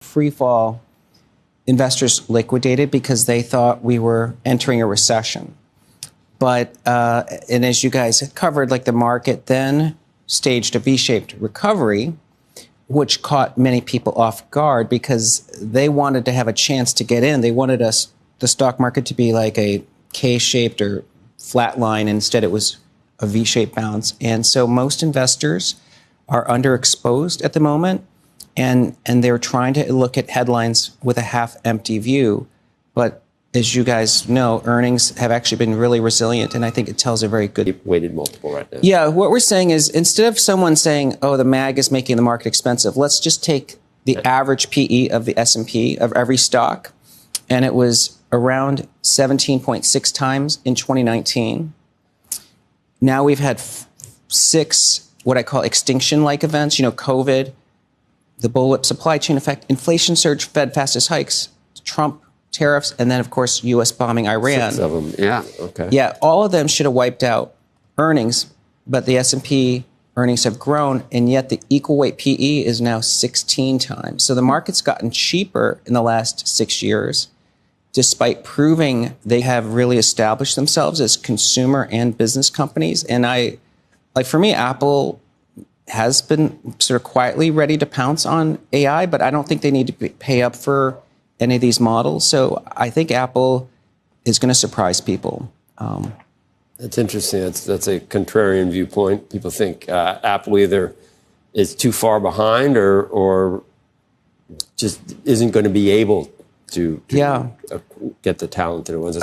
free fall, investors liquidated because they thought we were entering a recession. But, and as you guys had covered, like the market then staged a V-shaped recovery, which caught many people off guard because they wanted to have a chance to get in. They wanted the stock market to be like a K-shaped or flat line. Instead, it was a V-shaped bounce. And so most investors are underexposed at the moment, and they're trying to look at headlines with a half-empty view. But as you guys know, earnings have actually been really resilient, and I think it tells a very good weighted multiple right now. Yeah, what we're saying is instead of someone saying, oh, the MAG is making the market expensive, let's just take the average PE of the S&P of every stock, and it was around 17.6 times in 2019. Now we've had 6 what I call extinction-like events, COVID, the bullwhip supply chain effect, inflation surge, Fed fastest hikes, Trump tariffs, and then, of course, U.S. bombing Iran. 6 of them, yeah, okay. Yeah, all of them should have wiped out earnings, but the S&P earnings have grown, and yet the equal weight PE is now 16 times. So the market's gotten cheaper in the last 6 years, despite proving they have really established themselves as consumer and business companies. And for me, Apple has been sort of quietly ready to pounce on AI, but I don't think they need to pay up for any of these models. So I think Apple is going to surprise people. That's interesting. That's a contrarian viewpoint. People think Apple either is too far behind or just isn't going to be able to get the talent that it was.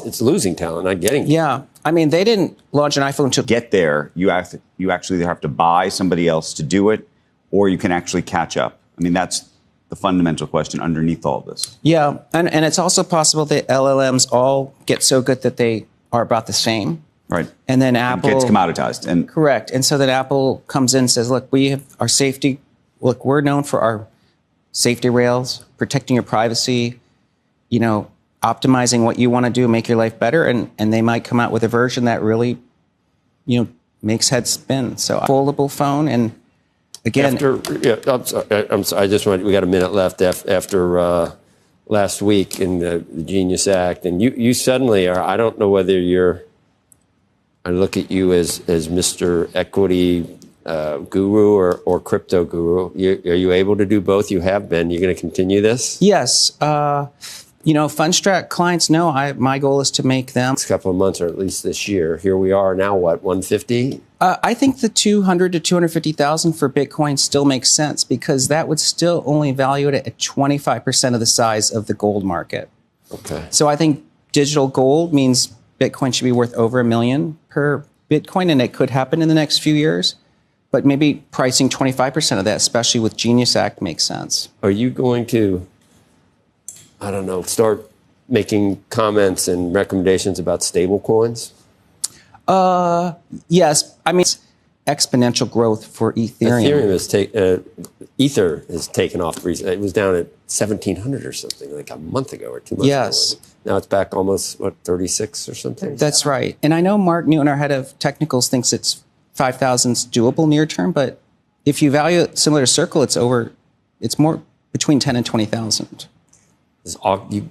It's losing talent, not getting it. Yeah. I mean, they didn't launch an iPhone to get there. You actually have to buy somebody else to do it, or you can actually catch up. I mean, that's the fundamental question underneath all of this. Yeah. And it's also possible that LLMs all get so good that they are about the same. Right. And then Apple gets commoditized. Correct. And so then Apple comes in and says, look, we have our safety. Look, we're known for our safety rails, protecting your privacy, optimizing what you want to do, make your life better. And they might come out with a version that really, makes heads spin. So foldable phone. And again, I'm sorry. We got a minute left after last week in the Genius Act. And you suddenly are, I don't know whether I look at you as Mr. Equity guru or crypto guru. Are you able to do both? You have been. You're going to continue this? Yes. Fundstrat clients know my goal is to make them. Next couple of months, or at least this year. Here we are now. What, 150? I think the 200 to 250,000 for Bitcoin still makes sense because that would still only value it at 25% of the size of the gold market. Okay. So I think digital gold means Bitcoin should be worth over $1 million per Bitcoin, and it could happen in the next few years. But maybe pricing 25% of that, especially with Genius Act, makes sense. Are you going to, I don't know, start making comments and recommendations about stable coins? Yes. I mean, it's exponential growth for Ethereum. Ether has taken off recently. It was down at 1,700 or something like a month ago or 2 months ago. Yes. Now it's back almost, 36 or something? That's right. And I know Mark Newton, our head of technicals, thinks it's 5,000's doable near term, but if you value it similar to Circle, it's more between 10 and 20,000. You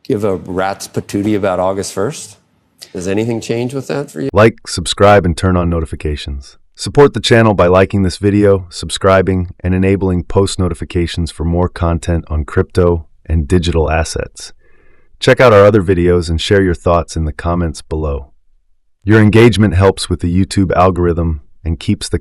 give a rat's patootie about August 1st? Does anything change with that for you? Like, subscribe, and turn on notifications. Support the channel by liking this video, subscribing, and enabling post notifications for more content on crypto and digital assets. Check out our other videos and share your thoughts in the comments below. Your engagement helps with the YouTube algorithm and keeps the